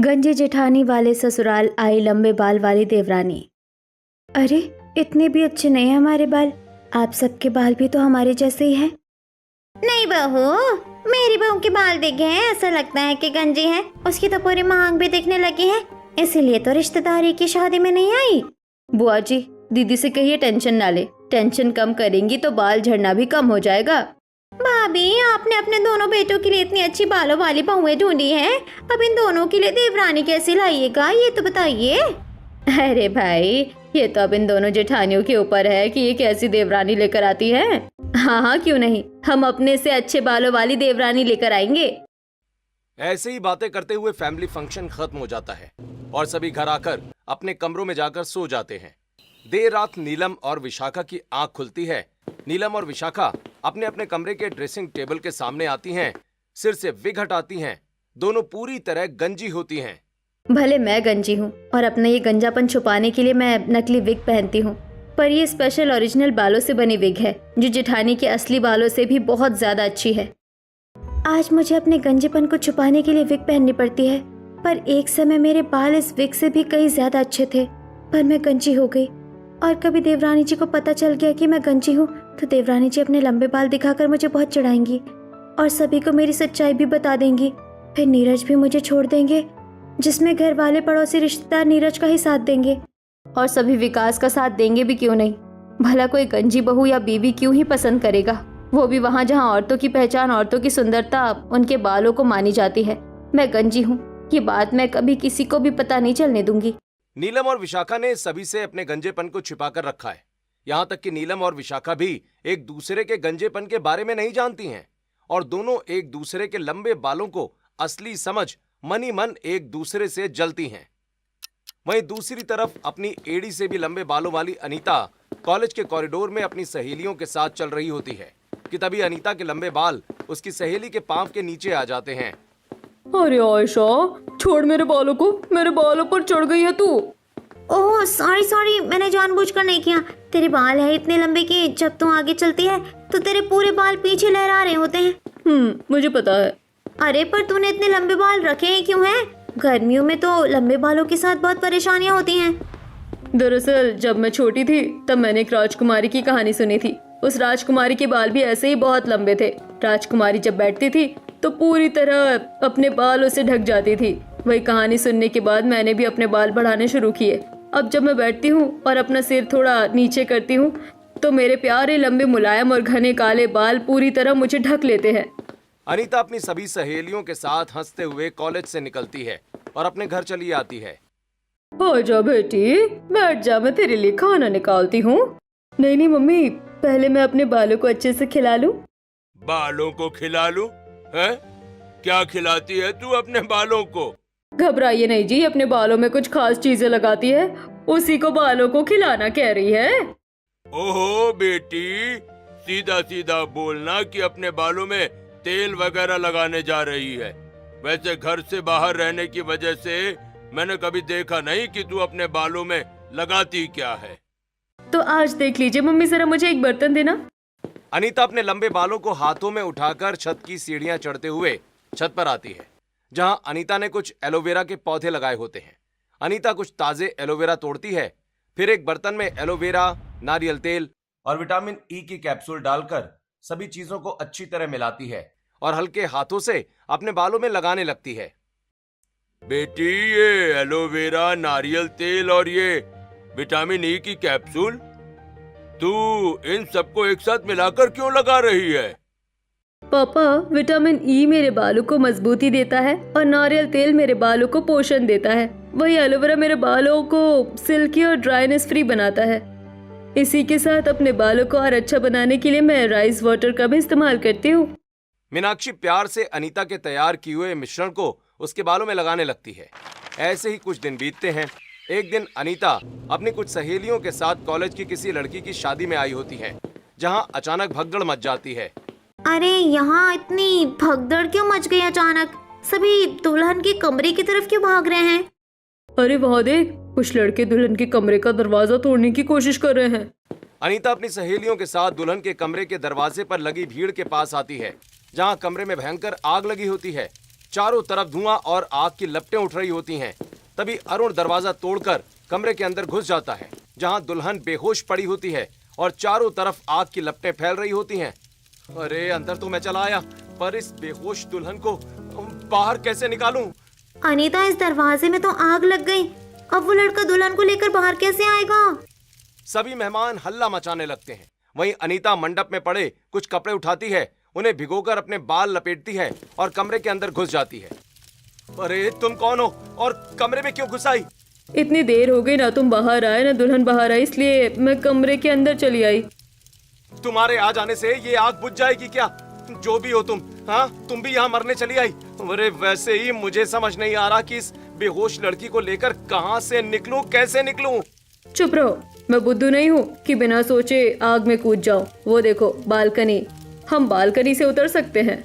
गंजी जेठानी वाले ससुराल आई लंबे बाल वाली देवरानी। अरे इतने भी अच्छे नहीं हैं हमारे बाल, आप सबके बाल भी तो हमारे जैसे ही हैं। नहीं बहू, मेरी बहू के बाल देखे हैं, ऐसा लगता है कि गंजी है। उसकी तो पूरी मांग भी दिखने लगी है, इसीलिए तो रिश्तेदारी की शादी में नहीं आई। बुआ जी, दीदी से कहिए टेंशन ना ले, टेंशन कम करेंगी तो बाल झड़ना भी कम हो जाएगा। भाभी, आपने अपने दोनों बेटों के लिए इतनी अच्छी बालों वाली बहुएं ढूंढी हैं, अब इन दोनों के लिए देवरानी कैसे लाइएगा, ये तो बताइए। अरे भाई, ये तो अब इन दोनों जेठानियों के ऊपर है कि ये कैसी देवरानी लेकर आती है। हाँ हाँ, क्यों नहीं, हम अपने से अच्छे बालों वाली देवरानी लेकर आएंगे। ऐसे ही बातें करते हुए फैमिली फंक्शन खत्म हो जाता है और सभी घर आकर अपने कमरों में जाकर सो जाते हैं। देर रात नीलम और विशाखा की आंख खुलती है। नीलम और विशाखा अपने अपने कमरे के ड्रेसिंग टेबल के सामने आती हैं, सिर से विग हटाती हैं। दोनों पूरी तरह गंजी होती हैं। भले मैं गंजी हूँ और अपना ये गंजापन छुपाने के लिए मैं नकली विग पहनती हूँ, पर ये स्पेशल ओरिजिनल बालों से बनी विग है जो जेठानी के असली बालों से भी बहुत ज्यादा अच्छी है। आज मुझे अपने गंजेपन को छुपाने के लिए विग पहननी पड़ती है, पर एक समय मेरे बाल इस विग से भी कई ज्यादा अच्छे थे, पर मैं गंजी हो गई। और कभी देवरानी जी को पता चल गया कि मैं गंजी हूँ तो देवरानी जी अपने लंबे बाल दिखाकर मुझे बहुत चिढ़ाएंगी और सभी को मेरी सच्चाई भी बता देंगी। फिर नीरज भी मुझे छोड़ देंगे, जिसमें घर वाले पड़ोसी रिश्तेदार नीरज का ही साथ देंगे और सभी विकास का साथ देंगे भी क्यों नहीं। भला कोई गंजी बहू या बीवी क्यों ही पसंद करेगा, वो भी वहाँ जहाँ औरतों की पहचान, औरतों की सुंदरता उनके बालों को मानी जाती है। मैं गंजी हूँ, ये बात मैं कभी किसी को भी पता नहीं चलने दूंगी। नीलम और विशाखा ने सभी से अपने गंजेपन को छिपाकर रखा है। यहाँ तक कि नीलम और विशाखा भी एक दूसरे के गंजेपन के बारे में नहीं जानती हैं और दोनों एक दूसरे के लंबे बालों को असली समझ मन ही मन एक दूसरे से जलती हैं। वहीं दूसरी तरफ अपनी एड़ी से भी लंबे बालों वाली अनीता कॉलेज के कॉरिडोर में अपनी सहेलियों के साथ चल रही होती है कि तभी अनीता के लंबे बाल उसकी सहेली के पांव के नीचे आ जाते हैं। अरे आयशा, छोड़ मेरे बालों को, मेरे बालों पर चढ़ गई है तू। ओह सॉरी, मैंने जानबूझकर नहीं किया। तेरे बाल है इतने लंबे कि जब तू आगे चलती है तो तेरे पूरे बाल पीछे लहरा रहे होते हैं। मुझे पता है। अरे पर तूने इतने लंबे बाल रखे हैं क्यों हैं? गर्मियों में तो लंबे बालों के साथ बहुत परेशानियां होती हैं। दरअसल जब मैं छोटी थी तब मैंने एक राजकुमारी की कहानी सुनी थी। उस राजकुमारी के बाल भी ऐसे ही बहुत लंबे थे। राजकुमारी जब बैठती थी तो पूरी तरह अपने बालों से ढक जाती थी। वही कहानी सुनने के बाद मैंने भी अपने बाल बढ़ाने शुरू किए। अब जब मैं बैठती हूँ और अपना सिर थोड़ा नीचे करती हूँ तो मेरे प्यारे लंबे मुलायम और घने काले बाल पूरी तरह मुझे ढक लेते हैं। अनीता अपनी सभी सहेलियों के साथ हंसते हुए कॉलेज से निकलती है और अपने घर चली आती है। आजा बेटी, बैठ जा, मैं तेरे लिए खाना निकालती हूँ। नहीं मम्मी, पहले मैं अपने बालों को अच्छे से खिला लूं। बालों को खिला लूं? है? क्या खिलाती है तू अपने बालों को? घबराइए नहीं जी, अपने बालों में कुछ खास चीजें लगाती है, उसी को बालों को खिलाना कह रही है। ओहो बेटी, सीधा सीधा बोलना कि अपने बालों में तेल वगैरह लगाने जा रही है। वैसे घर से बाहर रहने की वजह से मैंने कभी देखा नहीं कि तू अपने बालों में लगाती क्या है। तो आज देख लीजिए मम्मी, जरा मुझे एक बर्तन देना। अनीता अपने लंबे बालों को हाथों में उठाकर छत की सीढ़ियां चढ़ते हुए छत पर आती है, जहां अनीता ने कुछ एलोवेरा के पौधे लगाए होते हैं। अनीता कुछ ताजे एलोवेरा तोड़ती है, फिर एक बर्तन में एलोवेरा, नारियल तेल और विटामिन ई की कैप्सूल डालकर सभी चीजों को अच्छी तरह मिलाती है और हल्के हाथों से अपने बालों में लगाने लगती है। बेटी, ये एलोवेरा, नारियल तेल और ये विटामिन ई की कैप्सूल, तू इन सबको एक साथ मिलाकर क्यों लगा रही है? पापा, विटामिन ई मेरे बालों को मजबूती देता है और नारियल तेल मेरे बालों को पोषण देता है। वही एलोवेरा मेरे बालों को सिल्की और ड्राइनेस फ्री बनाता है। इसी के साथ अपने बालों को और अच्छा बनाने के लिए मैं राइस वाटर का भी इस्तेमाल करती हूँ। मीनाक्षी प्यार से अनीता के तैयार किए हुए मिश्रण को उसके बालों में लगाने लगती है। ऐसे ही कुछ दिन बीतते हैं। एक दिन अनीता अपनी कुछ सहेलियों के साथ कॉलेज की किसी लड़की की शादी में आई होती है, जहां अचानक भगदड़ मच जाती है। अरे यहाँ इतनी भगदड़ क्यों मच गई अचानक? सभी दुल्हन के कमरे की तरफ क्यों भाग रहे हैं? अरे वहाँ देख, कुछ लड़के दुल्हन के कमरे का दरवाजा तोड़ने की कोशिश कर रहे हैं। अनीता अपनी सहेलियों के साथ दुल्हन के कमरे के दरवाजे पर लगी भीड़ के पास आती है, जहां कमरे में भयंकर आग लगी होती है। चारों तरफ धुआं और आग की लपटें उठ रही होती हैं। तभी अरुण दरवाजा तोड़कर कमरे के अंदर घुस जाता है, जहां दुल्हन बेहोश पड़ी होती है और चारों तरफ आग की लपटें फैल रही होती हैं। अरे अंदर तो मैं चला आया, पर इस बेहोश दुल्हन को बाहर कैसे निकालूं? अनीता, इस दरवाजे में तो आग लग गई। अब वो लड़का दुल्हन को लेकर बाहर कैसे आएगा? सभी मेहमान हल्ला मचाने लगते हैं। वहीं अनीता मंडप में पड़े कुछ कपड़े उठाती है, उन्हें भिगोकर अपने बाल लपेटती है और कमरे के अंदर घुस जाती है। अरे तुम कौन हो और कमरे में क्यों घुस आई? इतनी देर हो गई, ना तुम बाहर आए ना दुल्हन बाहर आई, इसलिए मैं कमरे के अंदर चली आई। तुम्हारे आ जाने से ये आग बुझ जाएगी क्या? जो भी हो तुम, हाँ तुम भी यहाँ मरने चली आई। अरे वैसे ही मुझे समझ नहीं आ रहा कि इस बेहोश लड़की को लेकर कहाँ से निकलूं, कैसे निकलूं? चुप रहो, मैं बुद्धू नहीं हूँ कि बिना सोचे आग में कूद जाओ। वो देखो बालकनी, हम बालकनी से उतर सकते हैं।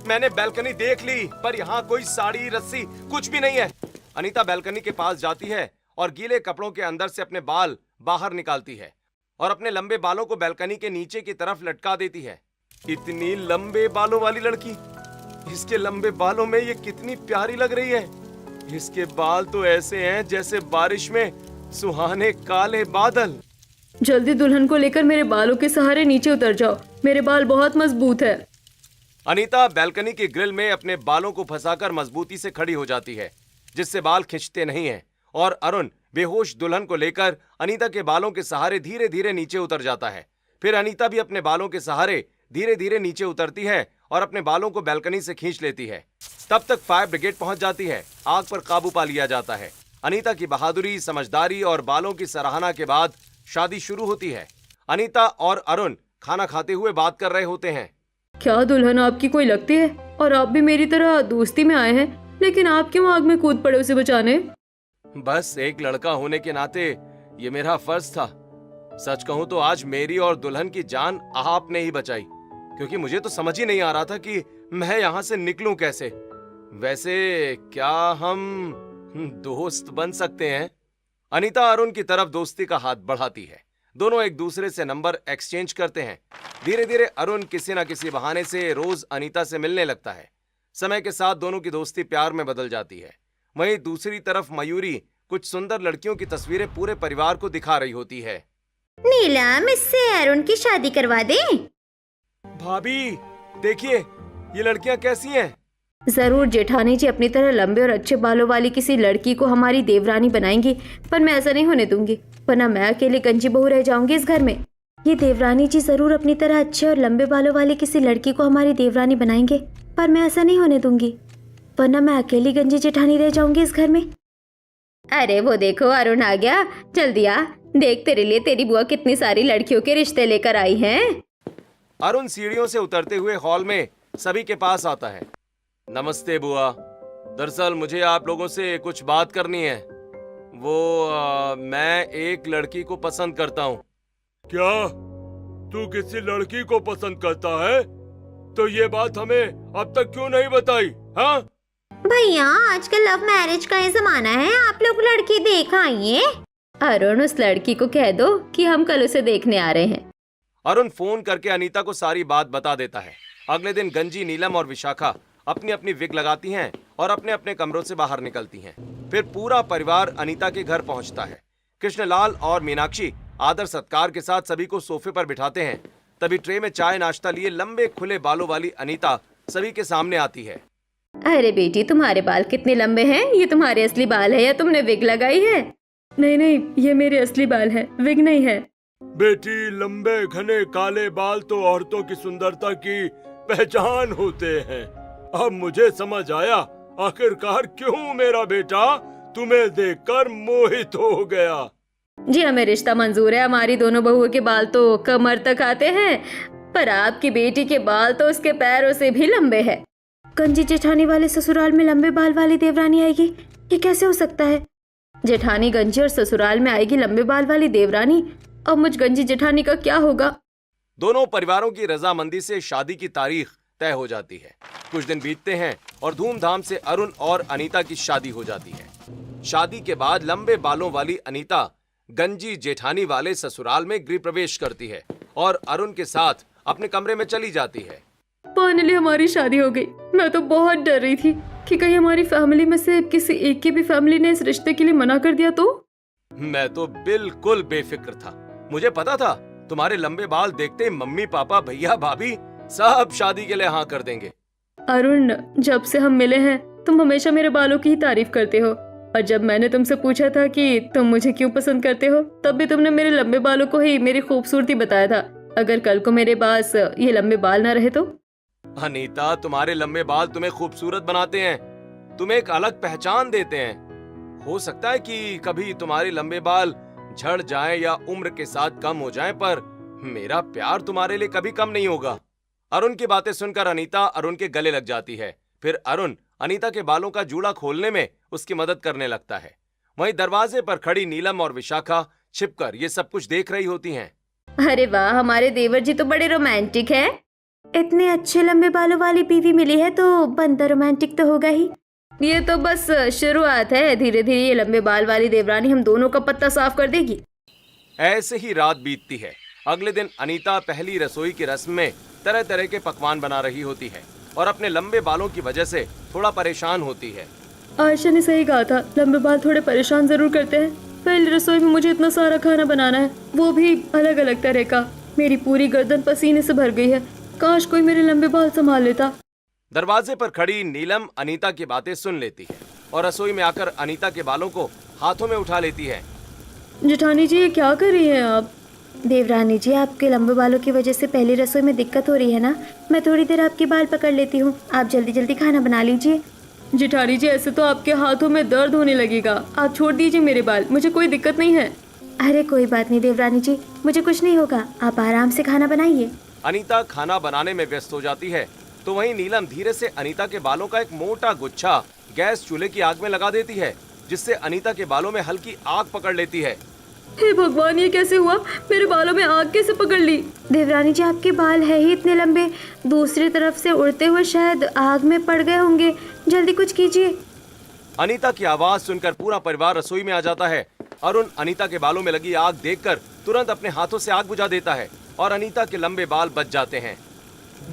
मैंने बालकनी देख ली, पर यहाँ कोई साड़ी रस्सी कुछ भी नहीं है। अनीता बालकनी के पास जाती है और गीले कपड़ों के अंदर से अपने बाल बाहर निकालती है और अपने लंबे बालों को बालकनी के नीचे की तरफ लटका देती है। इतनी लंबे बालों वाली लड़की, इसके लंबे बालों में ये कितनी प्यारी लग रही है। इसके बाल तो ऐसे हैं जैसे बारिश में सुहाने काले बादल। जल्दी दुल्हन को लेकर मेरे बालों के सहारे नीचे उतर जाओ, मेरे बाल बहुत मजबूत है। अनीता बालकनी के ग्रिल में अपने बालों को फंसाकर मजबूती से खड़ी हो जाती है, जिससे बाल खिंचते नहीं हैं, और अरुण बेहोश दुल्हन को लेकर अनीता के बालों के सहारे धीरे धीरे नीचे उतर जाता है। फिर अनीता भी अपने बालों के सहारे धीरे धीरे नीचे उतरती है और अपने बालों को बालकनी से खींच लेती है। तब तक फायर ब्रिगेड पहुंच जाती है। आग पर काबू पा लिया जाता है। अनीता की बहादुरी, समझदारी और बालों की सराहना के बाद शादी शुरू होती है। अनीता और अरुण खाना खाते हुए बात कर रहे होते हैं। क्या दुल्हन आपकी कोई लगती है? और आप भी मेरी तरह दोस्ती में आए हैं, लेकिन आप क्यों आग में कूद पड़े उसे बचाने? बस एक लड़का होने के नाते ये मेरा फर्ज था। सच कहूं तो आज मेरी और दुल्हन की जान आपने ही बचाई, क्योंकि मुझे तो समझ ही नहीं आ रहा था कि मैं यहाँ से निकलूं कैसे। वैसे क्या हम दोस्त बन सकते हैं? अनीता अरुण की तरफ दोस्ती का हाथ बढ़ाती है। दोनों एक दूसरे से नंबर एक्सचेंज करते हैं। धीरे धीरे अरुण किसी न किसी बहाने से रोज अनीता से मिलने लगता है। समय के साथ दोनों की दोस्ती प्यार में बदल जाती है। वहीं दूसरी तरफ मयूरी कुछ सुंदर लड़कियों की तस्वीरें पूरे परिवार को दिखा रही होती है। नीलम, इससे अरुण की शादी करवा दे। भाभी देखिए, ये लड़कियां कैसी हैं? जरूर जेठानी जी अपनी तरह लंबे और अच्छे बालों वाली किसी लड़की को हमारी देवरानी बनाएंगी, पर मैं ऐसा नहीं होने दूंगी, वरना मैं अकेले गंजी बहू रह जाऊंगी इस घर में। ये देवरानी जी जरूर अपनी तरह अच्छे और लंबे बालों वाली किसी लड़की को हमारी देवरानी बनाएंगे, पर मैं ऐसा नहीं होने दूंगी, वरना मैं अकेली गंजी जेठानी रह जाऊंगी इस घर में। अरे वो देखो, अरुण आ गया, जल्दी आ, देख तेरे लिए तेरी बुआ कितनी सारी लड़कियों के रिश्ते लेकर आई हैं। अरुण सीढ़ियों से उतरते हुए हॉल में सभी के पास आता है। नमस्ते बुआ, दरअसल मुझे आप लोगों से कुछ बात करनी है। मैं एक लड़की को पसंद करता हूँ। क्या तू किसी लड़की को पसंद करता है? तो ये बात हमें अब तक क्यों नहीं बताई? हाँ भैया, आजकल लव मैरिज का ही जमाना है, आप लोग लड़की देख आइए। अरुण, उस लड़की को कह दो कि हम कल उसे देखने आ रहे हैं। अरुण फोन करके अनीता को सारी बात बता देता है। अगले दिन गंजी, नीलम और विशाखा अपनी अपनी विग लगाती हैं और अपने अपने कमरों से बाहर निकलती हैं। फिर पूरा परिवार अनीता के घर पहुंचता है। कृष्णलाल और मीनाक्षी आदर सत्कार के साथ सभी को सोफे पर बिठाते हैं। तभी ट्रे में चाय नाश्ता लिए लंबे खुले बालों वाली अनीता सभी के सामने आती है। अरे बेटी, तुम्हारे बाल कितने लंबे हैं? ये तुम्हारे असली बाल है या तुमने विग लगाई है? नहीं नहीं, ये मेरे असली बाल है, विग नहीं है। बेटी, लंबे घने काले बाल तो औरतों की सुंदरता की पहचान होते हैं। अब मुझे समझ आया आखिरकार क्यों मेरा बेटा तुम्हें देखकर मोहित हो गया। जी हमें रिश्ता मंजूर है। हमारी दोनों बहुओं के बाल तो कमर तक आते हैं, पर आपकी बेटी के बाल तो उसके पैरों से भी लंबे हैं। गंजी जेठानी वाले ससुराल में लंबे बाल वाली देवरानी आएगी, ये कैसे हो सकता है? जेठानी गंजी और ससुराल में आएगी लंबे बाल वाली देवरानी, अब मुझ गंजी जेठानी का क्या होगा? दोनों परिवारों की रजामंदी से शादी की तारीख तय हो जाती है। कुछ दिन बीतते हैं और धूमधाम से अरुण और अनीता की शादी हो जाती है। शादी के बाद लंबे बालों वाली अनीता गंजी जेठानी वाले ससुराल में गृह प्रवेश करती है और अरुण के साथ अपने कमरे में चली जाती है। फाइनली हमारी शादी हो गई। मैं तो बहुत डर रही थी कि कहीं हमारी फैमिली में से किसी एक की भी फैमिली ने इस रिश्ते के लिए मना कर दिया तो। मैं तो बिल्कुल बेफिक्र था। मुझे पता था तुम्हारे लंबे बाल देखते ही मम्मी पापा भैया भाभी सब शादी के लिए हाँ कर देंगे। अरुण, जब से हम मिले हैं तुम हमेशा मेरे बालों की ही तारीफ करते हो, और जब मैंने तुमसे पूछा था कि तुम मुझे क्यों पसंद करते हो तब भी तुमने मेरे लंबे बालों को ही मेरी खूबसूरती बताया था। अगर कल को मेरे पास ये लंबे बाल ना रहे तो? अनीता, तुम्हारे लंबे बाल तुम्हें खूबसूरत बनाते हैं, तुम्हें एक अलग पहचान देते हैं। हो सकता है कि कभी तुम्हारे लंबे बाल झड़ जाएं या उम्र के साथ कम हो जाएं, पर मेरा प्यार तुम्हारे लिए कभी कम नहीं होगा। अरुण की बातें सुनकर अनीता अरुण के गले लग जाती है। फिर अरुण अनीता के बालों का जूड़ा खोलने में उसकी मदद करने लगता है। वहीं दरवाजे पर खड़ी नीलम और विशाखा छिपकर ये सब कुछ देख रही होती हैं। अरे वाह, हमारे देवर जी तो बड़े रोमांटिक हैं। इतने अच्छे लंबे बालों वाली बीवी मिली है तो बनता रोमांटिक तो होगा ही। ये तो बस शुरुआत है, धीरे धीरे ये लंबे बाल वाली देवरानी हम दोनों का पत्ता साफ कर देगी। ऐसे ही रात बीतती है। अगले दिन अनीता पहली रसोई की रस्म में तरह तरह के पकवान बना रही होती है और अपने लंबे बालों की वजह से थोड़ा परेशान होती है। आयशा ने सही कहा था, लंबे बाल थोड़े परेशान जरूर करते हैं। पहली रसोई में मुझे इतना सारा खाना बनाना है, वो भी अलग अलग तरह का। मेरी पूरी गर्दन पसीने से भर गई है, काश कोई मेरे लंबे बाल संभाल लेता। दरवाजे पर खड़ी नीलम अनीता की बातें सुन लेती है और रसोई में आकर अनीता के बालों को हाथों में उठा लेती है। जेठानी जी, ये क्या कर रही हैं आप? देवरानी जी, आपके लंबे बालों की वजह से पहली रसोई में दिक्कत हो रही है ना, मैं थोड़ी देर आपके बाल पकड़ लेती हूँ, आप जल्दी जल्दी खाना बना लीजिए। जेठानी जी, ऐसे तो आपके हाथों में दर्द होने लगेगा, आप छोड़ दीजिए मेरे बाल, मुझे कोई दिक्कत नहीं है। अरे कोई बात नहीं देवरानी जी, मुझे कुछ नहीं होगा, आप आराम से खाना बनाइए। अनीता खाना बनाने में व्यस्त हो जाती है तो वहीं नीलम धीरे से अनीता के बालों का एक मोटा गुच्छा गैस चूल्हे की आग में लगा देती है, जिससे अनीता के बालों में हल्की आग पकड़ लेती है। हे भगवान, ये कैसे हुआ? मेरे बालों में आग कैसे पकड़ ली? देवरानी जी, आपके बाल है ही इतने लंबे, दूसरी तरफ से उड़ते हुए शायद आग में पड़ गए होंगे, जल्दी कुछ कीजिए। अनीता की आवाज सुनकर पूरा परिवार रसोई में आ जाता है। अरुण अनीता के बालों में लगी आग देखकर तुरंत अपने हाथों से आग बुझा देता है और अनीता के लंबे बाल बच जाते हैं।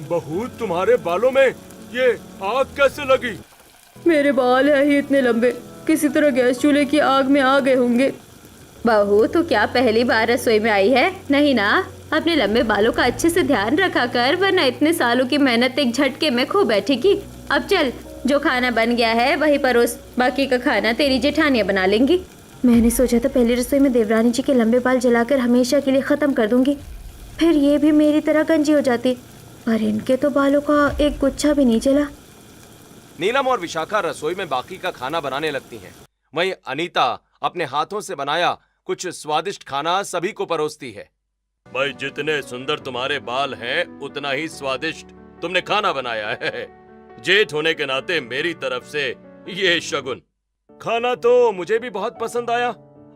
बहू, तुम्हारे बालों में ये आग कैसे लगी? मेरे बाल है ही इतने लंबे, किसी तरह गैस चूल्हे की आग में आ गए होंगे। बहू, तो क्या पहली बार रसोई में आई है? नहीं ना, अपने लंबे बालों का अच्छे से ध्यान रखा कर, वरना इतने सालों की मेहनत एक झटके में खो बैठेगी। अब चल, जो खाना बन गया है वही परोस, बाकी का खाना तेरी जेठानियाँ बना लेंगी। मैंने सोचा था पहली रसोई में देवरानी जी के लंबे बाल जलाकर हमेशा के लिए खत्म कर दूंगी, फिर ये भी मेरी तरह गंजी हो जाती, पर इनके तो बालों का एक गुच्छा भी नहीं जला। नीलम और विशाखा रसोई में बाकी का खाना बनाने लगती हैं। वहीं अनीता अपने हाथों से बनाया कुछ स्वादिष्ट खाना सभी को परोसती है। भाई, जितने सुंदर तुम्हारे बाल हैं उतना ही स्वादिष्ट तुमने खाना बनाया है। जेठ होने के नाते मेरी तरफ से ये शगुन। खाना तो मुझे भी बहुत पसंद आया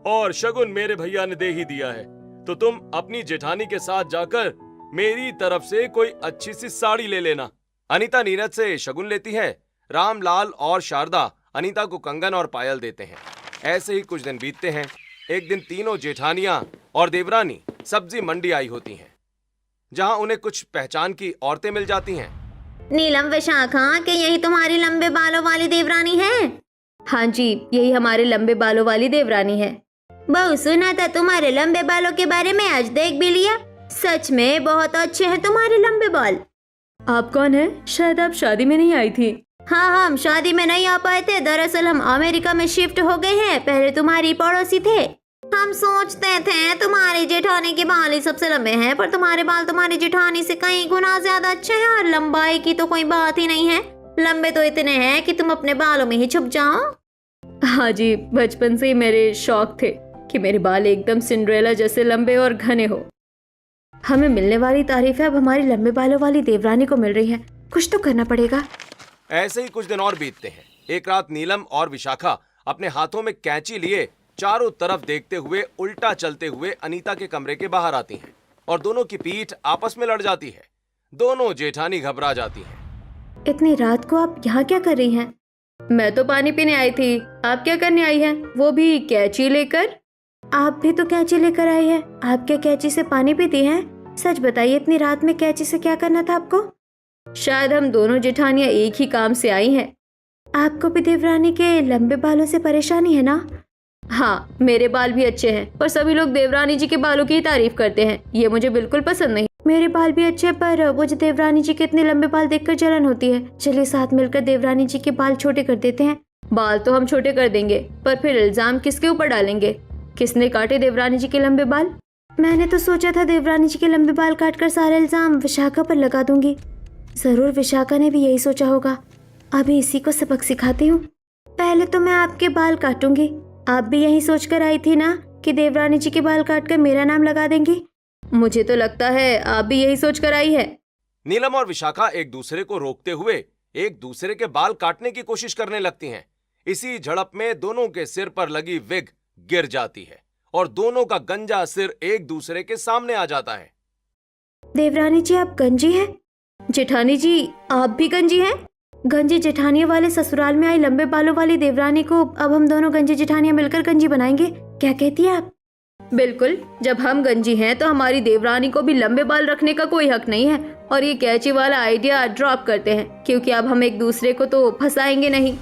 और शगुन मेरे भैया ने दे ही दिया है, तो तुम अपनी जेठानी के साथ जाकर मेरी तरफ से कोई अच्छी सी साड़ी ले लेना। अनीता नीरज से शगुन लेती है। रामलाल और शारदा अनीता को कंगन और पायल देते हैं। ऐसे ही कुछ दिन बीतते हैं। एक दिन तीनों जेठानियां और देवरानी सब्जी मंडी आई होती हैं, जहां उन्हें कुछ पहचान की औरतें मिल जाती हैं। नीलम, विशाखा, क्या यही तुम्हारी लंबे बालों वाली देवरानी है? हाँ जी, यही हमारे लंबे बालों वाली देवरानी है। बहू, सुना था तुम्हारे लंबे बालों के बारे में, आज देख भी लिया, सच में बहुत अच्छे हैं तुम्हारे लंबे बाल। आप कौन है? शायद आप शादी में नहीं आई थी। हाँ, हम शादी में नहीं आ पाए थे, दरअसल हम अमेरिका में शिफ्ट हो गए हैं, पहले तुम्हारी पड़ोसी थे। हम सोचते थे तुम्हारी जेठानी के बाल ही सबसे लंबे हैं, पर तुम्हारे बाल तुम्हारी जेठानी से कई गुना ज्यादा अच्छे हैं और लंबाई की तो कोई बात ही नहीं है, लंबे तो इतने हैं कि तुम अपने बालों में ही छुप जाओ। हाँ जी, बचपन से ही मेरे शौक थे कि मेरे बाल एकदम सिंड्रेला जैसे लंबे और घने हो। हमें मिलने वाली तारीफ है अब हमारी लंबे बालों वाली देवरानी को मिल रही है, कुछ तो करना पड़ेगा। ऐसे ही कुछ दिन और बीतते हैं। एक रात नीलम और विशाखा अपने हाथों में कैंची लिए चारों तरफ देखते हुए उल्टा चलते हुए अनीता के कमरे के बाहर आती हैं और दोनों की पीठ आपस में लड़ जाती है। दोनों जेठानी घबरा जाती हैं। इतनी रात को आप यहाँ क्या कर रही हैं? मैं तो पानी पीने आई थी, आप क्या करने आई हैं? वो भी कैंची लेकर? आप भी तो कैंची लेकर आई हैं, आप क्या कैंची से पानी पीती हैं? सच बताइए, इतनी रात में कैंची से क्या करना था आपको? शायद हम दोनों जेठानियाँ एक ही काम से आई हैं। आपको भी देवरानी के लंबे बालों से परेशानी है ना? हाँ, मेरे बाल भी अच्छे हैं, पर सभी लोग देवरानी जी के बालों की ही तारीफ करते हैं। ये मुझे बिल्कुल पसंद नहीं। मेरे बाल भी अच्छे हैं, पर मुझे देवरानी जी के इतने लंबे बाल देखकर जलन होती है। चलिए साथ मिलकर देवरानी जी के बाल छोटे कर देते हैं। बाल तो हम छोटे कर देंगे, पर फिर इल्जाम किसके ऊपर डालेंगे? किसने काटे देवरानी जी के लंबे बाल? मैंने तो सोचा था देवरानी जी के लंबे बाल काटकर सारा इल्जाम विशाखा पर लगा दूंगी। जरूर विशाखा ने भी यही सोचा होगा। अभी इसी को सबक सिखाती हूँ। पहले तो मैं आपके बाल काटूंगी। आप भी यही सोचकर आई थी ना कि देवरानी जी के बाल काटकर मेरा नाम लगा देंगी? मुझे तो लगता है आप भी यही सोचकर आई है। नीलम और विशाखा एक दूसरे को रोकते हुए एक दूसरे के बाल काटने की कोशिश करने लगती हैं। इसी झड़प में दोनों के सिर पर लगी विग गिर जाती है और दोनों का गंजा सिर एक दूसरे के सामने आ जाता है। देवरानी जी आप गंजी हैं? जेठानी जी आप भी गंजी हैं? गंजी जेठानियों वाले ससुराल में आई लंबे बालों वाली देवरानी को अब हम दोनों गंजी जेठानियां मिलकर गंजी बनाएंगे। क्या कहती है आप? बिल्कुल, जब हम गंजी हैं तो हमारी देवरानी को भी लंबे बाल रखने का कोई हक नहीं है। और ये कैची वाला आइडिया ड्रॉप करते हैं, क्योंकि अब हम एक दूसरे को तो फंसाएंगे नहीं।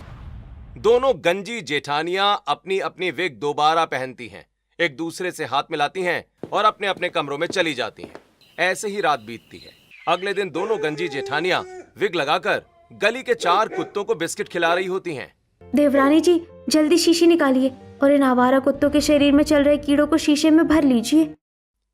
दोनों गंजी जेठानियां अपनी अपनी विग दोबारा पहनती हैं, एक दूसरे से हाथ मिलाती हैं और अपने अपने कमरों में चली जाती हैं। ऐसे ही रात बीतती है। अगले दिन दोनों गंजी जेठानियां विग लगाकर गली के 4 कुत्तों को बिस्किट खिला रही होती हैं। देवरानी जी जल्दी शीशी निकालिए और इन आवारा कुत्तों के शरीर में चल रहे कीड़ों को शीशे में भर लीजिए।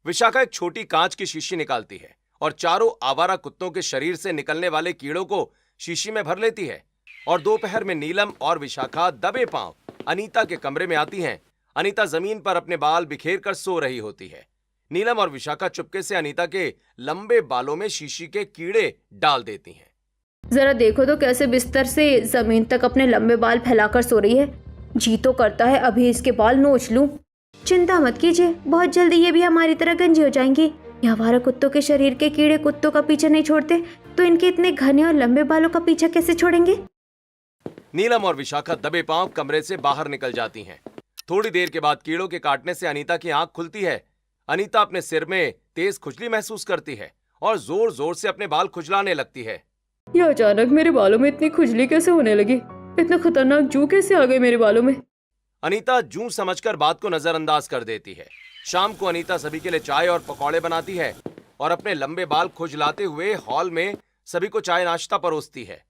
विशाखा एक छोटी कांच की शीशी निकालती है और चारों आवारा कुत्तों के शरीर से निकलने वाले कीड़ों को शीशी में भर लेती है। और दोपहर में नीलम और विशाखा दबे पांव अनीता के कमरे में आती हैं। अनीता जमीन पर अपने बाल बिखेर कर सो रही होती है। नीलम और विशाखा चुपके से अनीता के लंबे बालों में शीशी के कीड़े डाल देती हैं। जरा देखो तो कैसे बिस्तर से जमीन तक अपने लंबे बाल फैलाकर सो रही है। जी तो करता है अभी इसके बाल नोच लूं। चिंता मत कीजिए, बहुत जल्दी ये भी हमारी तरह गंजी हो जाएंगी। ये आवारा कुत्तों के शरीर के कीड़े कुत्तों का पीछा नहीं छोड़ते, तो इनके इतने घने और लंबे बालों का पीछा कैसे छोड़ेंगे? नीलम और विशाखा दबे पांव कमरे से बाहर निकल जाती हैं। थोड़ी देर के बाद कीड़ों के काटने से अनीता की आंख खुलती है। अनीता अपने सिर में तेज खुजली महसूस करती है और जोर जोर से अपने बाल खुजलाने लगती है। ये अचानक मेरे बालों में इतनी खुजली कैसे होने लगी? इतना खतरनाक जू कैसे आ गई मेरे बालों में? अनीता जू समझकर बात को नजरअंदाज कर देती है। शाम को अनीता सभी के लिए चाय और पकौड़े बनाती है और अपने लंबे बाल खुजलाते हुए हॉल में सभी को चाय नाश्ता परोसती है।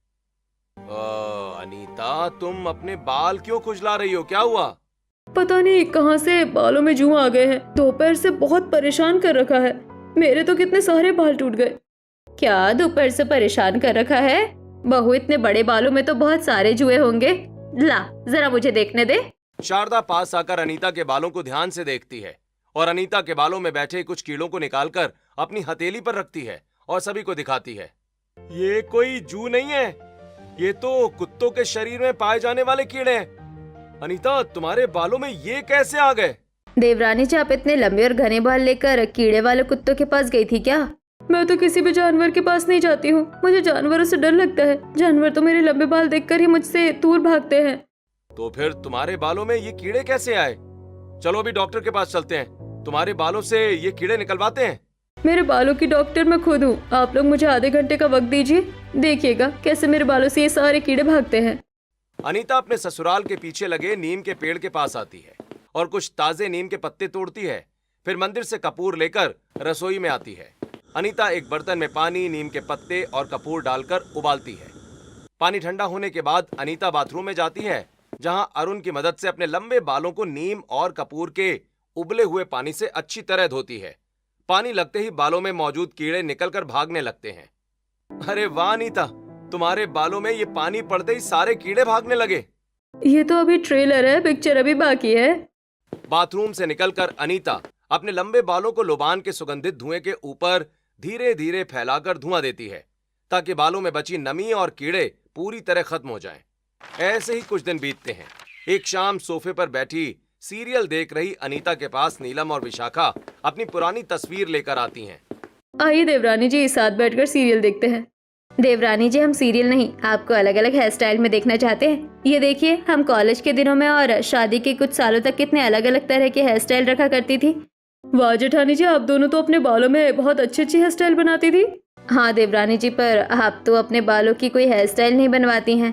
अनीता, तुम अपने बाल क्यों खुजला रही हो? क्या हुआ? पता नहीं कहां से बालों में जू आ गए हैं। दोपहर से बहुत परेशान कर रखा है। मेरे तो कितने सारे बाल टूट गए। क्या दोपहर से परेशान कर रखा है? बहू, इतने बड़े बालों में तो बहुत सारे जुए होंगे। ला जरा मुझे देखने दे। शारदा पास आकर अनीता के बालों को ध्यान से देखती है और अनीता के बालों में बैठे कुछ कीड़ों को निकालकर अपनी हथेली पर रखती है और सभी को दिखाती है। ये कोई जू नहीं है, ये तो कुत्तों के शरीर में पाए जाने वाले कीड़े हैं। अनीता, तुम्हारे बालों में ये कैसे आ गए? देवरानी जी, आप इतने लंबे और घने बाल लेकर कीड़े वाले कुत्तों के पास गई थी क्या? मैं तो किसी भी जानवर के पास नहीं जाती हूँ। मुझे जानवरों से डर लगता है। जानवर तो मेरे लंबे बाल देखकर ही मुझसे दूर भागते हैं। तो फिर तुम्हारे बालों में ये कीड़े कैसे आए? चलो अभी डॉक्टर के पास चलते हैं, तुम्हारे बालों से ये कीड़े निकलवाते हैं। मेरे बालों की डॉक्टर मैं खुद हूँ। आप लोग मुझे आधे घंटे का वक्त दीजिए, देखिएगा कैसे मेरे बालों से ये सारे कीड़े भागते हैं। अनीता अपने ससुराल के पीछे लगे नीम के पेड़ के पास आती है और कुछ ताजे नीम के पत्ते तोड़ती है। फिर मंदिर से कपूर लेकर रसोई में आती है। अनीता एक बर्तन में पानी, नीम के पत्ते और कपूर डालकर उबालती है। पानी ठंडा होने के बाद अनीता बाथरूम में जाती है, जहां अरुण की मदद से अपने लंबे बालों को नीम और कपूर के उबले हुए पानी से अच्छी तरह धोती है। पानी लगते ही बालों में मौजूद कीड़े निकलकर भागने लगते हैं। अरे वाह अनीता, तुम्हारे बालों में ये पानी पड़ते ही सारे कीड़े भागने लगे। ये तो अभी ट्रेलर है, पिक्चर अभी बाकी है। बाथरूम से निकलकर अनीता अपने लंबे बालों को लोबान के सुगंधित धुएं के ऊपर धीरे धीरे फैलाकर धुआं देती है, ताकि बालों में बची नमी और कीड़े पूरी तरह खत्म हो जाएं। ऐसे ही कुछ दिन बीतते हैं। एक शाम सोफे पर बैठी सीरियल देख रही अनीता के पास नीलम और विशाखा अपनी पुरानी तस्वीर लेकर आती हैं। आइए देवरानी जी, साथ बैठकर सीरियल देखते हैं। देवरानी जी, हम सीरियल नहीं, आपको अलग अलग हेयर स्टाइल में देखना चाहते हैं। ये देखिए, हम कॉलेज के दिनों में और शादी के कुछ सालों तक कितने अलग अलग तरह के हेयर स्टाइल रखा करती थी। वाह जेठानी जी, आप दोनों तो अपने बालों में बहुत अच्छी अच्छी हेयर स्टाइल बनाती थी। हाँ देवरानी जी, पर आप तो अपने बालों की कोई हेयर स्टाइल नहीं बनवाती हैं।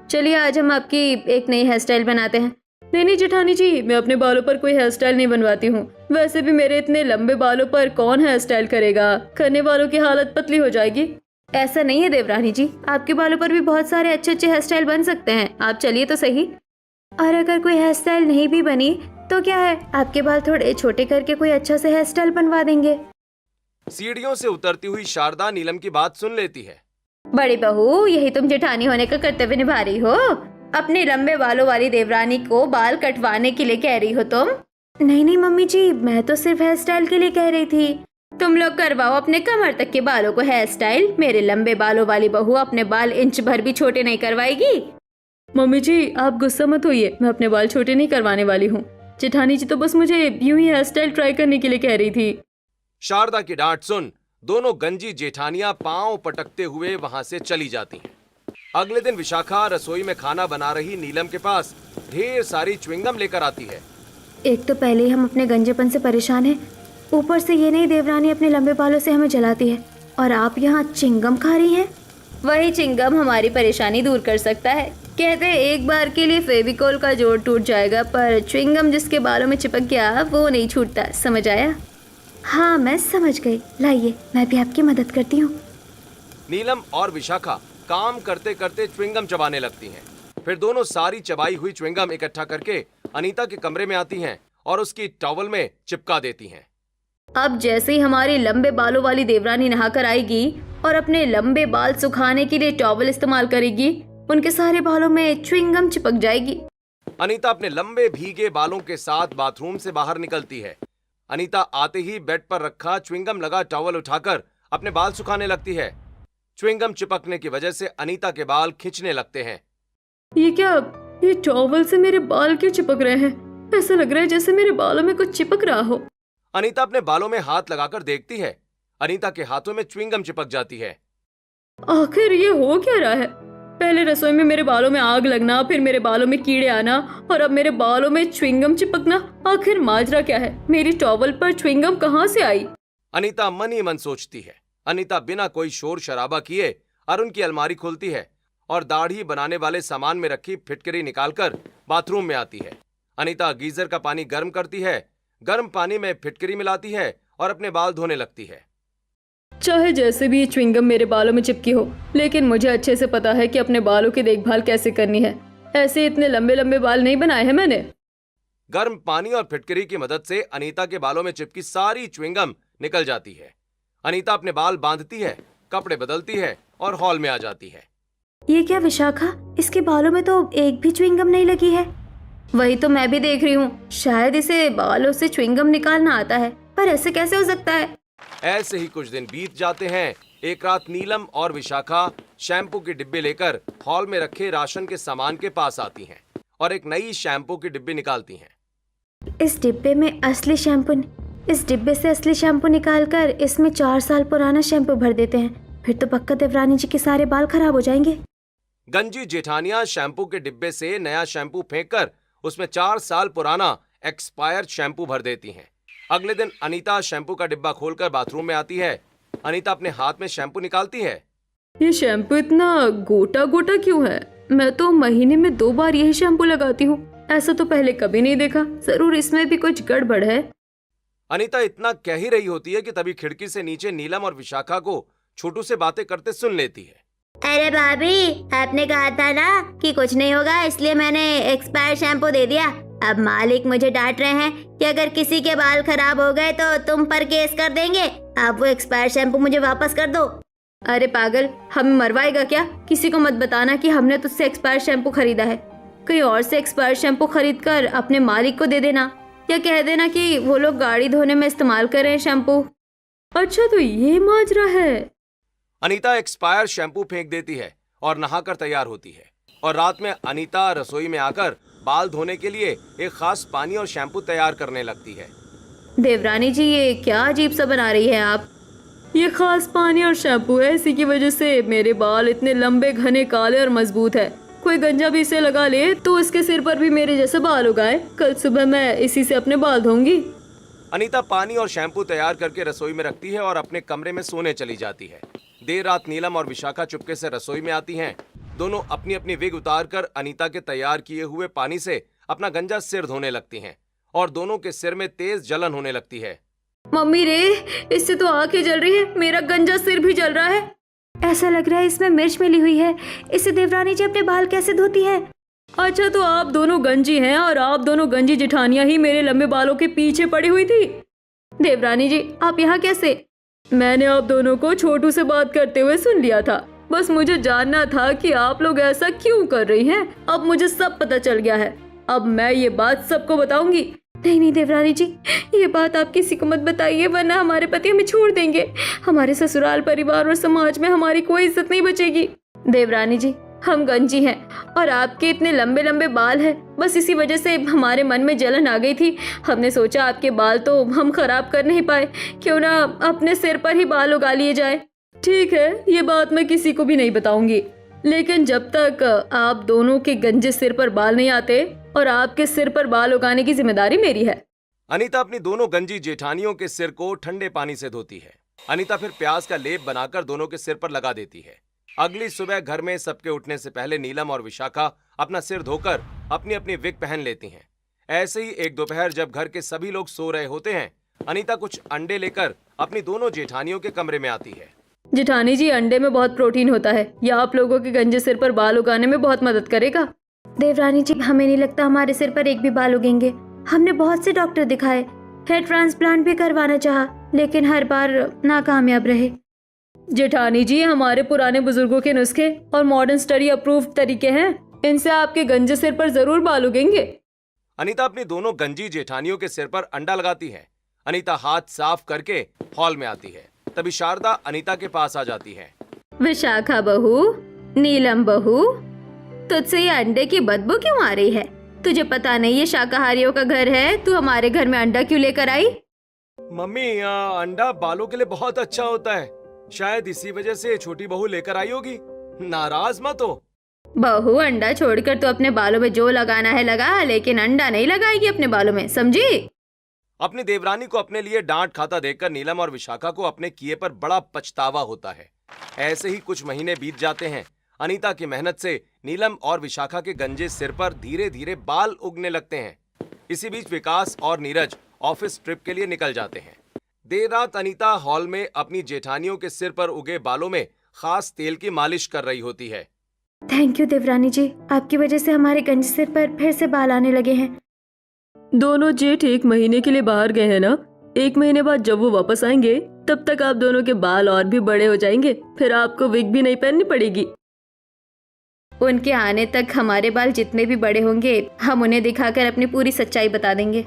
चलिए आज हम आपकी एक नई हेयर स्टाइल बनाते हैं। नहीं नहीं जेठानी जी, मैं अपने बालों पर कोई हेयर स्टाइल नहीं बनवाती हूँ। वैसे भी मेरे इतने लंबे बालों पर कौन हेयर स्टाइल करेगा, करने वालों की हालत पतली हो जाएगी। ऐसा नहीं है देवरानी जी, आपके बालों पर भी बहुत सारे अच्छे अच्छे हेयर स्टाइल बन सकते हैं। आप चलिए तो सही। और अगर कोई हेयर स्टाइल नहीं भी बनी तो क्या है, आपके बाल थोड़े छोटे करके कोई अच्छा से हेयर स्टाइल बनवा देंगे। सीढ़ियों से उतरती हुई शारदा नीलम की बात सुन लेती है। बड़ी बहू, यही तुम जेठानी होने का कर्तव्य निभा रही हो। अपने लंबे बालों वाली देवरानी को बाल कटवाने के लिए कह रही हो तुम। नहीं नहीं मम्मी जी, मैं तो सिर्फ हेयर स्टाइल के लिए कह रही थी। तुम लोग करवाओ अपने कमर तक के बालों को हेयर स्टाइल। मेरे लंबे बालों वाली बहू अपने बाल इंच भर भी छोटे नहीं करवाएगी। मम्मी जी आप गुस्सा मत होइए, मैं अपने बाल छोटे नहीं करवाने वाली हूँ। जेठानी जी तो बस मुझे यूं ही हेयर स्टाइल ट्राई करने के लिए कह रही थी। शारदा की डांट सुन दोनों गंजी जेठानियां पांव पटकते हुए वहां से चली जाती हैं। अगले दिन विशाखा रसोई में खाना बना रही नीलम के पास ढेर सारी च्युइंगम लेकर आती है। एक तो पहले ही हम अपने गंजेपन से परेशान हैं, ऊपर से ये नई देवरानी अपने लंबे बालों से हमें जलाती है और आप यहाँ चिंगम खा रही हैं। वही चिंगम हमारी परेशानी दूर कर सकता है। कहते हैं एक बार के लिए फेविकोल का जोड़ टूट जाएगा, पर च्युइंगम जिसके बालों में चिपक गया वो नहीं छूटता। समझ आया? हाँ मैं समझ गई। लाइए मैं भी आपकी मदद करती हूँ। नीलम और विशाखा काम करते करते च्युइंगम चबाने लगती हैं। फिर दोनों सारी चबाई हुई च्युइंगम इकट्ठा करके अनीता के कमरे में आती हैं और उसकी टॉवल में चिपका देती हैं। अब जैसे ही हमारी लंबे बालों वाली देवरानी नहाकर आएगी और अपने लंबे बाल सुखाने के लिए टॉवल इस्तेमाल करेगी, उनके सारे बालों में च्युइंगम चिपक जाएगी। अनीता अपने लंबे भीगे बालों के साथ बाथरूम से बाहर निकलती है। अनीता आते ही बेड पर रखा च्युइंगम लगा टॉवल उठाकर अपने बाल सुखाने लगती है। च्युइंगम चिपकने की वजह से अनीता के बाल खिंचने लगते हैं। ये क्या, ये टॉवल से मेरे बाल क्यों चिपक रहे हैं? ऐसा लग रहा है जैसे मेरे बालों में कुछ चिपक रहा हो। अनीता अपने बालों में हाथ लगाकर देखती है। अनीता के हाथों में च्युइंगम चिपक जाती है। आखिर ये हो क्या रहा है? पहले रसोई में मेरे बालों में आग लगना, फिर मेरे बालों में कीड़े आना और अब मेरे बालों में च्युइंगम चिपकना। आखिर माजरा क्या है? मेरी टॉवल पर च्युइंगम कहाँ से आई? अनीता मन ही मन सोचती है। अनीता बिना कोई शोर शराबा किए अरुण की अलमारी खोलती है और दाढ़ी बनाने वाले सामान में रखी फिटकरी निकालकर बाथरूम में आती है। अनीता गीजर का पानी गर्म करती है, गर्म पानी में फिटकरी मिलाती है और अपने बाल धोने लगती है। चाहे जैसे भी ये च्युइंगम मेरे बालों में चिपकी हो, लेकिन मुझे अच्छे से पता है कि अपने बालों की देखभाल कैसे करनी है। ऐसे इतने लंबे लंबे बाल नहीं बनाए हैं मैंने। गर्म पानी और फिटकरी की मदद से अनीता के बालों में चिपकी सारी च्युइंगम निकल जाती है। अनीता अपने बाल बांधती है, कपड़े बदलती है और हॉल में आ जाती है। ये क्या विशाखा, इसके बालों में तो एक भी च्युइंगम नहीं लगी है। वही तो मैं भी देख रही हूँ, शायद इसे बालों से च्युइंगम निकालना आता है, पर ऐसे कैसे हो सकता है? ऐसे ही कुछ दिन बीत जाते हैं। एक रात नीलम और विशाखा शैम्पू के डिब्बे लेकर हॉल में रखे राशन के सामान के पास आती हैं और एक नई शैम्पू की डिब्बी निकालती हैं। इस डिब्बे में असली शैम्पू, इस डिब्बे से असली शैम्पू निकालकर इसमें 4 साल पुराना शैम्पू भर देते हैं। फिर तो पक्का देवरानी जी के सारे बाल खराब हो जाएंगे। गंजी जेठानिया शैम्पू के डिब्बे से नया शैम्पू फेंककर उसमें 4 साल पुराना एक्सपायर्ड शैम्पू भर देती हैं। अगले दिन अनीता शैम्पू का डिब्बा खोलकर बाथरूम में आती है। अनीता अपने हाथ में शैम्पू निकालती है। ये शैम्पू इतना गोटा गोटा क्यों है? मैं तो महीने में 2 बार यही शैम्पू लगाती हूँ। ऐसा तो पहले कभी नहीं देखा। जरूर इसमें भी कुछ गड़बड़ है। अनीता इतना कह ही रही होती है कि तभी खिड़की से नीचे नीलम और विशाखा को छोटू से बातें करते सुन लेती है। अरे भाभी, आपने कहा था ना कि कुछ नहीं होगा, इसलिए मैंने एक्सपायर शैम्पू दे दिया। अब मालिक मुझे डांट रहे हैं कि अगर किसी के बाल खराब हो गए तो तुम पर केस कर देंगे। आप वो एक्सपायर शैम्पू मुझे वापस कर दो। अरे पागल, हमें मरवाएगा क्या? किसी को मत बताना कि हमने तुझसे एक्सपायर शैम्पू खरीदा है। कहीं और से एक्सपायर शैम्पू खरीद कर अपने मालिक को दे देना, या कह देना कि वो लोग गाड़ी धोने में इस्तेमाल कर रहे हैं शैम्पू। अच्छा तो ये माजरा है। अनीता एक्सपायर शैम्पू फेंक देती है और नहाकर तैयार होती है और रात में अनीता रसोई में आकर बाल धोने के लिए एक खास पानी और शैम्पू तैयार करने लगती है। देवरानी जी, ये क्या अजीब सा बना रही है आप? ये खास पानी और शैम्पू है, इसी की वजह से मेरे बाल इतने लंबे, घने, काले और मजबूत है। कोई गंजा भी इसे लगा ले तो इसके सिर पर भी मेरे जैसे बाल उगाए। कल सुबह मैं इसी से अपने बाल धोऊंगी। अनीता पानी और शैम्पू तैयार करके रसोई में रखती है और अपने कमरे में सोने चली जाती है। देर रात नीलम और विशाखा चुपके से रसोई में आती हैं। दोनों अपनी अपनी विग उतारकर अनीता के तैयार किए हुए पानी से अपना गंजा सिर धोने लगती हैं और दोनों के सिर में तेज जलन होने लगती है। मम्मी रे, इससे तो आंखें जल रही है, मेरा गंजा सिर भी जल रहा है। ऐसा लग रहा है इसमें मिर्च मिली हुई है। इससे देवरानी जी अपने बाल कैसे धोती है? अच्छा, तो आप दोनों गंजी हैं और आप दोनों गंजी जेठानियां ही मेरे लंबे बालों के पीछे पड़ी हुई थी। देवरानी जी, आप यहाँ कैसे? मैंने आप दोनों को छोटू से बात करते हुए सुन लिया था। बस मुझे जानना था कि आप लोग ऐसा क्यों कर रही हैं। अब मुझे सब पता चल गया है। अब मैं ये बात सबको बताऊंगी। नहीं नहीं देवरानी जी, ये बात आप किसी को मत बताइए, वरना हमारे पति हमें छोड़ देंगे। हमारे ससुराल, परिवार और समाज में हमारी कोई इज्जत नहीं बचेगी। देवरानी जी, हम गंजी हैं और आपके इतने लंबे लंबे बाल हैं। बस इसी वजह से हमारे मन में जलन आ गई थी। हमने सोचा आपके बाल तो हम खराब कर नहीं पाए, क्यों ना अपने सिर पर ही बाल उगा लिए जाए। ठीक है, ये बात मैं किसी को भी नहीं बताऊंगी, लेकिन जब तक आप दोनों के गंजे सिर पर बाल नहीं आते और आपके सिर पर बाल उगाने की जिम्मेदारी मेरी है। अनीता अपनी दोनों गंजी जेठानियों के सिर को ठंडे पानी से धोती है। अनीता फिर प्याज का लेप बनाकर दोनों के सिर पर लगा देती है। अगली सुबह घर में सबके उठने से पहले नीलम और विशाखा अपना सिर धोकर अपनी अपनी विग पहन लेती हैं। ऐसे ही एक दोपहर जब घर के सभी लोग सो रहे होते हैं, अनीता कुछ अंडे लेकर अपनी दोनों जेठानियों के कमरे में आती है। जेठानी जी, अंडे में बहुत प्रोटीन होता है, यह आप लोगों के गंजे सिर पर बाल उगाने में बहुत मदद करेगा। देवरानी जी, हमें नहीं लगता हमारे सिर पर एक भी बाल उगेंगे। हमने बहुत से डॉक्टर दिखाए, हेयर ट्रांसप्लांट भी करवाना चाहा, लेकिन हर बार नाकामयाब रहे। जेठानी जी, हमारे पुराने बुजुर्गों के नुस्खे और मॉडर्न स्टडी अप्रूव्ड तरीके हैं, इनसे आपके गंजे सिर पर जरूर बाल उगेंगे। अनीता अपनी दोनों गंजी जेठानियों के सिर पर अंडा लगाती है। अनीता हाथ साफ करके हॉल में आती है। तभी शारदा अनीता के पास आ जाती है। विशाखा बहू, नीलम बहू, तुझसे ये अंडे की बदबू क्यों आ रही है? तुझे पता नहीं ये शाकाहारियों का घर है, तू हमारे घर में अंडा क्यों लेकर आई? मम्मी, अंडा बालों के लिए बहुत अच्छा होता है, शायद इसी वजह से छोटी बहू लेकर आई होगी। नाराज मत हो। बहू, अंडा छोड़कर तो अपने बालों में जो लगाना है लगा, लेकिन अंडा नहीं लगाएगी अपने बालों में, समझी? अपनी देवरानी को अपने लिए डांट खाता देखकर नीलम और विशाखा को अपने किए पर बड़ा पछतावा होता है। ऐसे ही कुछ महीने बीत जाते हैं। अनीता की मेहनत से नीलम और विशाखा के गंजे सिर पर धीरे धीरे बाल उगने लगते हैं। इसी बीच विकास और नीरज ऑफिस ट्रिप के लिए निकल जाते हैं। देर रात अनीता हॉल में अपनी जेठानियों के सिर पर उगे बालों में खास तेल की मालिश कर रही होती है। थैंक यू देवरानी जी, आपकी वजह से हमारे गंजे सिर पर फिर से बाल आने लगे हैं। दोनों जेठ 1 महीने के लिए बाहर गए हैं ना। 1 महीने बाद जब वो वापस आएंगे, तब तक आप दोनों के बाल और भी बड़े हो जाएंगे, फिर आपको विग भी नहीं पहननी पड़ेगी। उनके आने तक हमारे बाल जितने भी बड़े होंगे, हम उन्हें दिखाकर अपनी पूरी सच्चाई बता देंगे।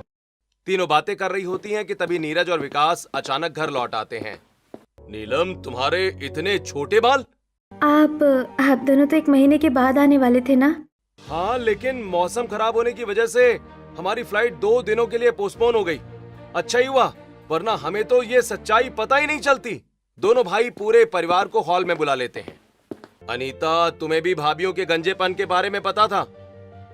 तीनों बातें कर रही होती हैं कि तभी नीरज और विकास अचानक घर लौट आते हैं। नीलम, तुम्हारे इतने छोटे बाल? आप दोनों तो 1 महीने के बाद आने वाले थे ना? हाँ, लेकिन मौसम खराब होने की वजह से हमारी फ्लाइट 2 दिनों के लिए पोस्टपोन हो गई। अच्छा ही हुआ, वरना हमें तो ये सच्चाई पता ही नहीं चलती। दोनों भाई पूरे परिवार को हॉल में बुला लेते हैं। अनीता, तुम्हें भी भाभियों के गंजेपन के बारे में पता था,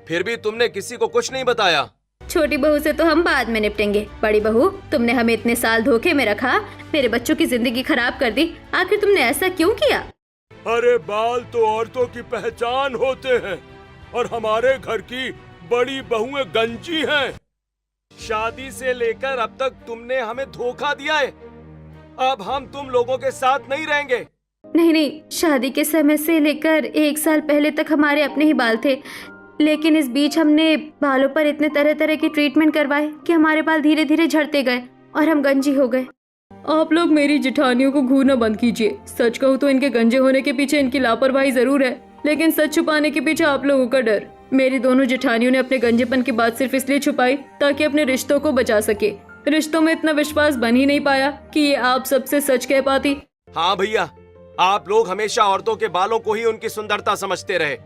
फिर भी तुमने किसी को कुछ नहीं बताया। छोटी बहू से तो हम बाद में निपटेंगे। बड़ी बहू, तुमने हमें इतने साल धोखे में रखा, मेरे बच्चों की जिंदगी खराब कर दी। आखिर तुमने ऐसा क्यों किया? अरे बाल तो औरतों की पहचान होते हैं और हमारे घर की बड़ी बहुएं गंजी हैं। शादी से लेकर अब तक तुमने हमें धोखा दिया है। अब हम तुम लोगों के साथ नहीं रहेंगे। नहीं, शादी के समय से लेकर 1 साल पहले तक हमारे अपने ही बाल थे, लेकिन इस बीच हमने बालों पर इतने तरह तरह के ट्रीटमेंट करवाए कि हमारे बाल धीरे धीरे झड़ते गए और हम गंजी हो गए। आप लोग मेरी जेठानियों को घूरना बंद कीजिए। सच कहूँ तो इनके गंजे होने के पीछे इनकी लापरवाही जरूर है, लेकिन सच छुपाने के पीछे आप लोगों का डर। मेरी दोनों जेठानियों ने अपने गंजेपन की बात सिर्फ इसलिए छुपाई ताकि अपने रिश्तों को बचा सके। रिश्तों में इतना विश्वास बन ही नहीं पाया कि ये आप सबसे सच कह पाती। हाँ भैया, आप लोग हमेशा औरतों के बालों को ही उनकी सुंदरता समझते रहे।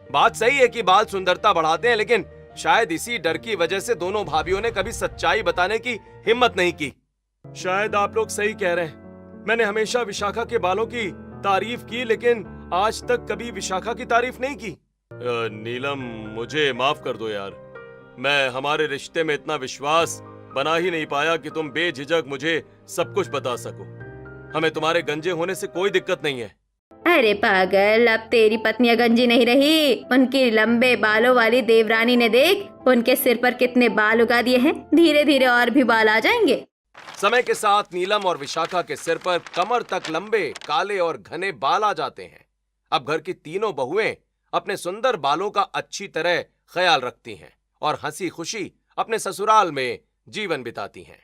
बात सही है कि बाल सुंदरता बढ़ाते हैं, लेकिन शायद इसी डर की वजह से दोनों भाभियों ने कभी सच्चाई बताने की हिम्मत नहीं की। शायद आप लोग सही कह रहे हैं। मैंने हमेशा विशाखा के बालों की तारीफ की, लेकिन आज तक कभी विशाखा की तारीफ नहीं की। नीलम, मुझे माफ कर दो यार। मैं हमारे रिश्ते में इतना विश्वास बना ही नहीं पाया कि तुम बेझिझक मुझे सब कुछ बता सको। हमें तुम्हारे गंजे होने से कोई दिक्कत नहीं है। अरे पागल, अब तेरी पत्नियां गंजी नहीं रही। उनकी लंबे बालों वाली देवरानी ने देख उनके सिर पर कितने बाल उगा दिए हैं। धीरे धीरे और भी बाल आ जाएंगे। समय के साथ नीलम और विशाखा के सिर पर कमर तक लंबे काले और घने बाल आ जाते हैं। अब घर की तीनों बहुएं अपने सुंदर बालों का अच्छी तरह ख्याल रखती हैं और हंसी खुशी अपने ससुराल में जीवन बिताती हैं।